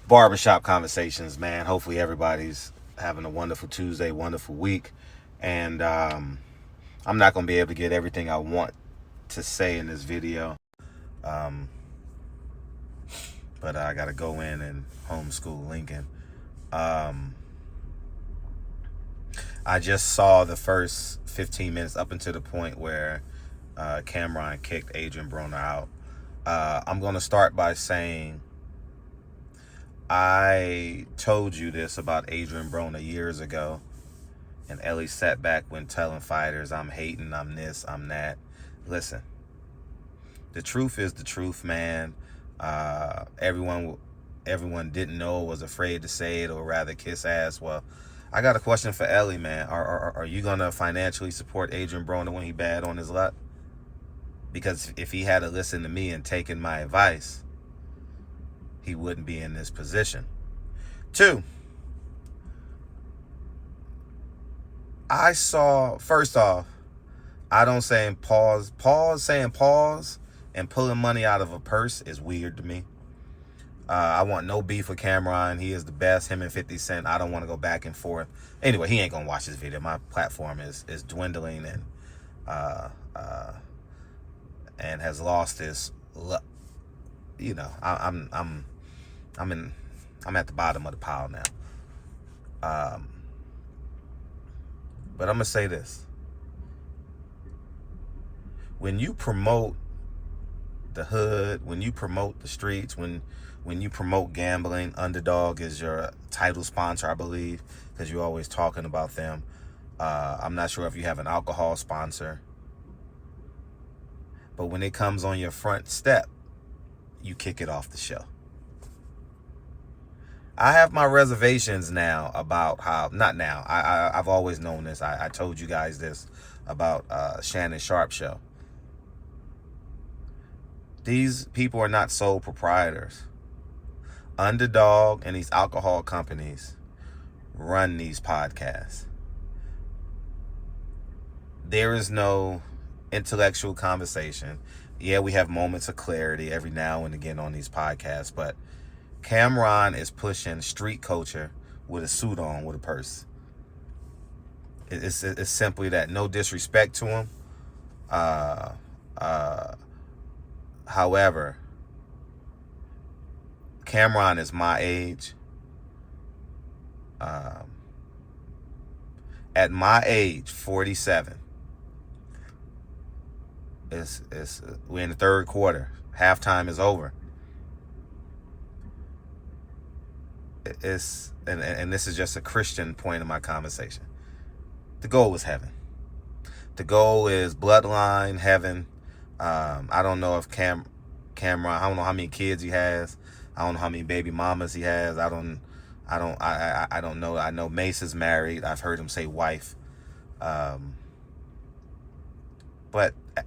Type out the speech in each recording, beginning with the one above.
Barbershop Conversations, man. Hopefully everybody's having a wonderful Tuesday, wonderful week. And I'm not going to be able to get everything I want to say in this video. Um, but I got to go in and homeschool Lincoln. I just saw the first 15 minutes up until the point where Camron kicked Adrien Broner out. I'm going to start by saying I told you this about Adrien Broner years ago, and Ellie sat back when telling fighters, I'm hating, I'm this, I'm that. Listen, the truth is the truth, man. Everyone didn't know, was afraid to say it, or rather kiss ass. Well, I got a question for Ellie, man. Are you going to financially support Adrien Broner when he bad on his luck? Because if he had to listen to me and taken my advice, he wouldn't be in this position. 2, I saw, first off, I don't say pause. Saying pause and pulling money out of a purse is weird to me. I want no beef with Camron. He is the best, him and 50 Cent. I don't want to go back and forth. Anyway, he ain't going to watch this video. My platform is dwindling and has lost its, you know, I'm at the bottom of the pile now. But I'm going to say this. When you promote the hood, when you promote the streets, when you promote gambling, Underdog is your title sponsor, I believe, because you're always talking about them. I'm not sure if you have an alcohol sponsor. But when it comes on your front step, you kick it off the show. I have my reservations now about how, not now, I've always known this. I told you guys this about Shannon Sharp show. These people are not sole proprietors. Underdog and these alcohol companies run these podcasts. There is no intellectual conversation. Yeah, we have moments of clarity every now and again on these podcasts, but Camron is pushing street culture with a suit on, with a purse. It's simply that. No disrespect to him. However, Camron is my age. At my age, 47, we're in the third quarter. Halftime is over. And this is just a Christian point of my conversation. The goal is heaven. The goal is bloodline, heaven. I don't know if Camron, I don't know how many kids he has. I don't know how many baby mamas he has. I don't know. I know Mace is married. I've heard him say wife. But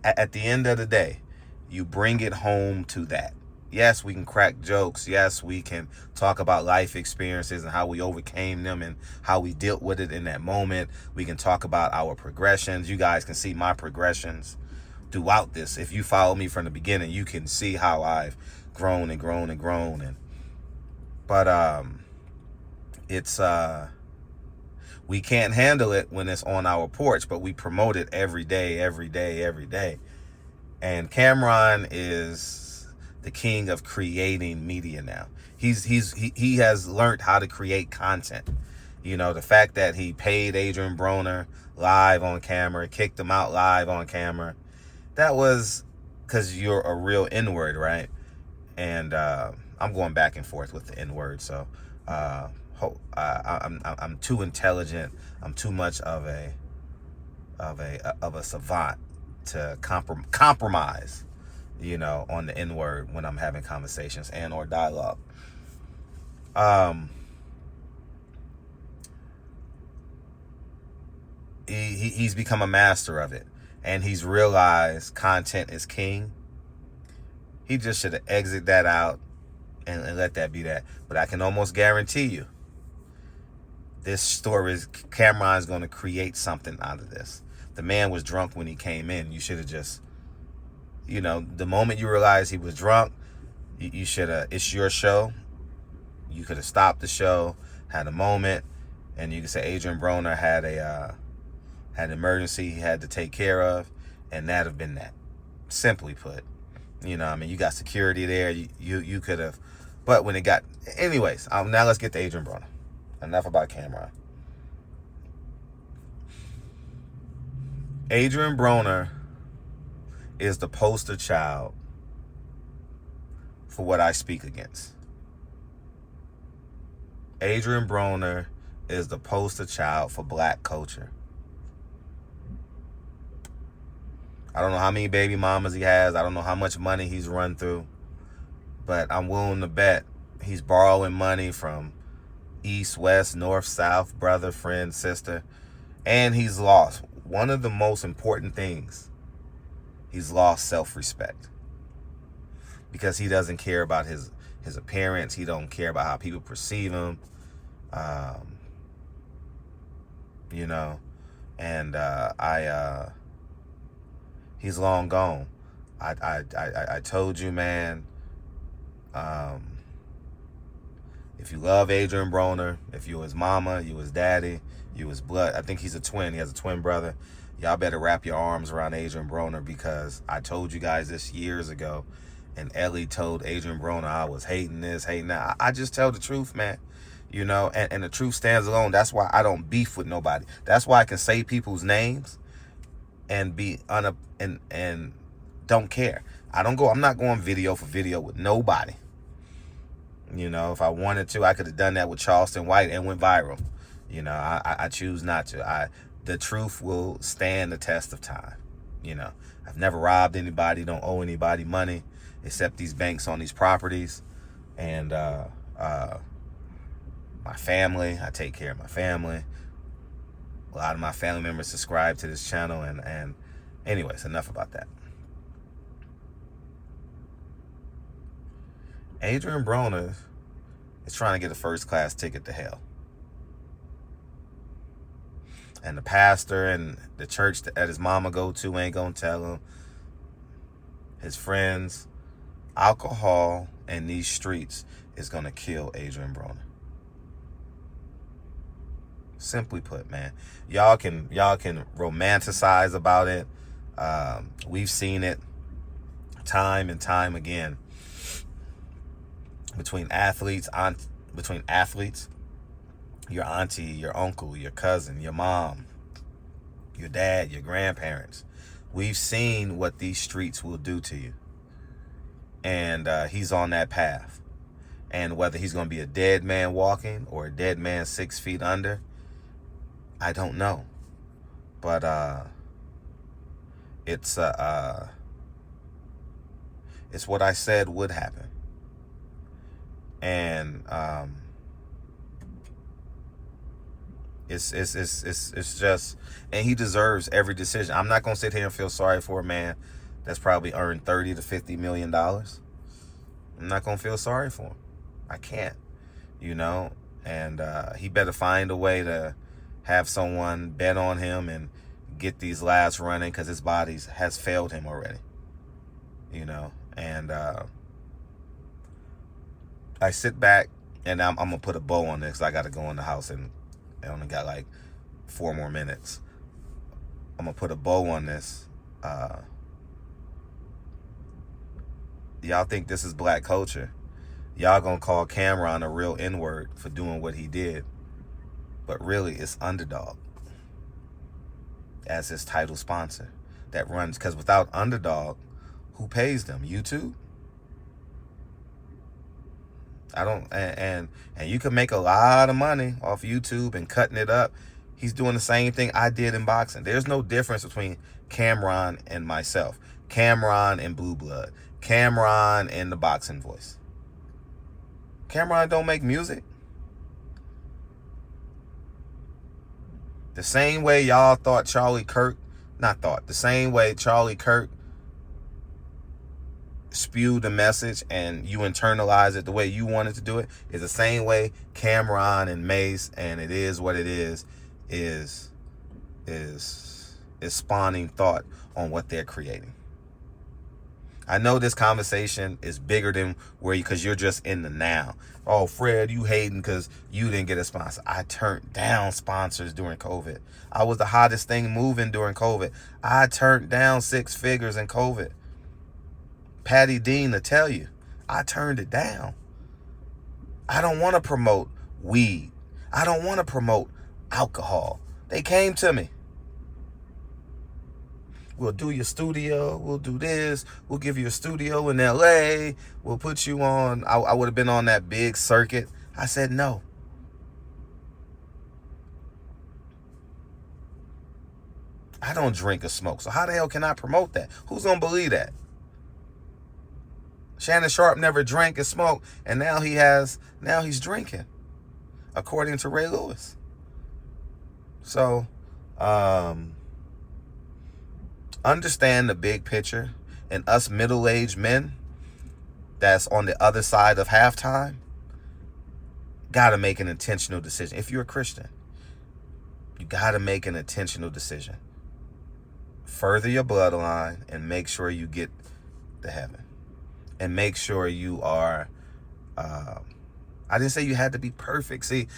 at the end of the day, you bring it home to that. Yes, we can crack jokes. Yes, we can talk about life experiences and how we overcame them and how we dealt with it in that moment. We can talk about our progressions. You guys can see my progressions throughout this. If you follow me from the beginning, you can see how I've grown and grown and grown. But it's we can't handle it when it's on our porch, but we promote it every day. And Camron is the king of creating media now. He has learned how to create content. You know, the fact that he paid Adrien Broner live on camera, kicked him out live on camera, that was because you're a real N-word, right? And I'm going back and forth with the N-word, so I'm too intelligent. I'm too much of a savant to compromise, you know, on the N-word when I'm having conversations and or dialogue. He's become a master of it, and he's realized content is king. He just should have exited that out and let that be that. But I can almost guarantee you, this story is, Camron's going to create something out of this. The man was drunk when he came in. You should have just, you know, the moment you realize he was drunk, you should have, it's your show. You could have stopped the show, had a moment, and you could say Adrien Broner had an emergency he had to take care of, and that'd have been that. Simply put, you know, I mean, you got security there. You could have, but when it got, anyways. Now let's get to Adrien Broner. Enough about Camron. Adrien Broner is the poster child for what I speak against. Adrien Broner is the poster child for black culture. I don't know how many baby mamas he has. I don't know how much money he's run through. But I'm willing to bet he's borrowing money from east, west, north, south, brother, friend, sister. And he's lost. One of the most important things, he's lost self-respect. Because he doesn't care about his appearance. He don't care about how people perceive him. You know. And he's long gone. I told you, man. If you love Adrien Broner, if you his mama, you his daddy, you his blood. I think he's a twin. He has a twin brother. Y'all better wrap your arms around Adrien Broner, because I told you guys this years ago, and Ellie told Adrien Broner I was hating this, hating that. I just tell the truth, man. You know, and the truth stands alone. That's why I don't beef with nobody. That's why I can say people's names and be and don't care. I'm not going video for video with nobody. You know, if I wanted to, I could have done that with Charleston White and went viral. You know, I choose not to. The truth will stand the test of time. You know, I've never robbed anybody, don't owe anybody money, except these banks on these properties. And my family, I take care of my family. A lot of my family members subscribe to this channel, and anyways, enough about that. Adrien Broner is trying to get a first-class ticket to hell. And the pastor and the church that his mama go to ain't gonna tell him. His friends, alcohol, and these streets is gonna kill Adrien Broner. Simply put, man. Y'all can romanticize about it. We've seen it time and time again. Between athletes, your auntie, your uncle, your cousin, your mom, your dad, your grandparents. We've seen what these streets will do to you. And he's on that path. And whether he's going to be a dead man walking or a dead man 6 feet under, I don't know. But it's what I said would happen. And it's just, and he deserves every decision. I'm not gonna sit here and feel sorry for a man that's probably earned $30 to $50 million. I'm not gonna feel sorry for him. I can't, you know. And he better find a way to have someone bet on him and get these laps running, because his body has failed him already, you know. And I sit back, and I'm gonna put a bow on this. I gotta go in the house, and I only got like 4 more minutes. I'm gonna put a bow on this. Y'all think this is black culture? Y'all gonna call Camron a real N-word for doing what he did, but really it's Underdog as his title sponsor that runs. Because without Underdog, who pays them? YouTube? I don't, and you can make a lot of money off YouTube and cutting it up. He's doing the same thing I did in boxing. There's no difference between Camron and myself. Camron and Blue Blood. Camron and the Boxing Voice. Camron don't make music. The same way y'all thought Charlie Kirk, the same way Charlie Kirk spewed the message and you internalize it the way you wanted to do it, is the same way Camron and Mace, and it is what it is spawning thought on what they're creating. I know this conversation is bigger than where you, because you're just in the now. Oh, Fred, you hating because you didn't get a sponsor. I turned down sponsors during COVID. I was the hottest thing moving during COVID. I turned down 6 figures in COVID. Patty Dean to tell you, I turned it down. I don't want to promote weed. I don't want to promote alcohol. They came to me. We'll do your studio. We'll do this. We'll give you a studio in LA. We'll put you on. I would have been on that big circuit. I said no. I don't drink or smoke. So how the hell can I promote that? Who's going to believe that? Shannon Sharp never drank and smoked, and now he's drinking, according to Ray Lewis. So, understand the big picture, and us middle-aged men that's on the other side of halftime got to make an intentional decision. If you're a Christian, you got to make an intentional decision. Further your bloodline and make sure you get to heaven. And make sure you are, I didn't say you had to be perfect. See,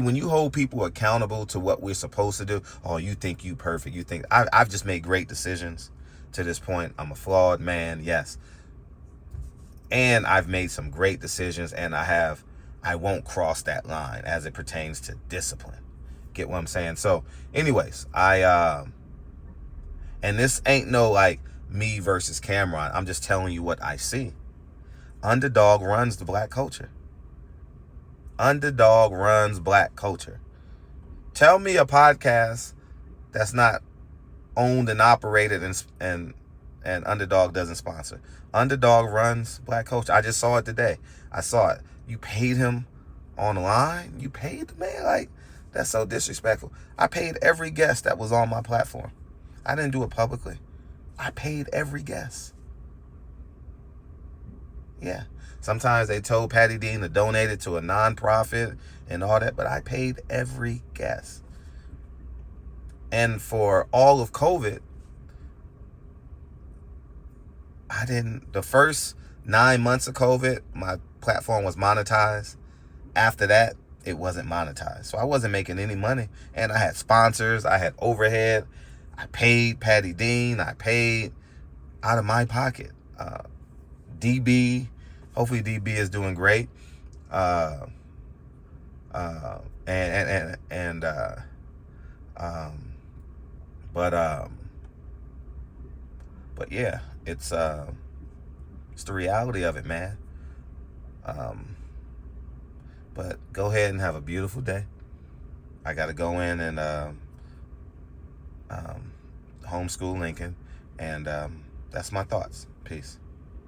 when you hold people accountable to what we're supposed to do, oh, you think you perfect. You think, I've just made great decisions to this point. I'm a flawed man, yes. And I've made some great decisions, and I won't cross that line as it pertains to discipline. Get what I'm saying? So anyways, and this ain't no like me versus Camron. I'm just telling you what I see. Underdog runs the black culture. Underdog runs black culture. Tell me a podcast that's not owned and operated and Underdog doesn't sponsor. Underdog runs black culture. I just saw it today. I saw it. You paid him online? You paid the man? Like, that's so disrespectful. I paid every guest that was on my platform. I didn't do it publicly. I paid every guest. Yeah. Sometimes they told Patty Dean to donate it to a nonprofit and all that, but I paid every guest. And for all of COVID, the first 9 months of COVID, my platform was monetized. After that, it wasn't monetized. So I wasn't making any money. And I had sponsors. I had overhead. I paid Patty Dean. I paid out of my pocket. DB, hopefully DB is doing great. But yeah, it's the reality of it, man. But go ahead and have a beautiful day. I got to go in and homeschool Lincoln, and that's my thoughts. Peace.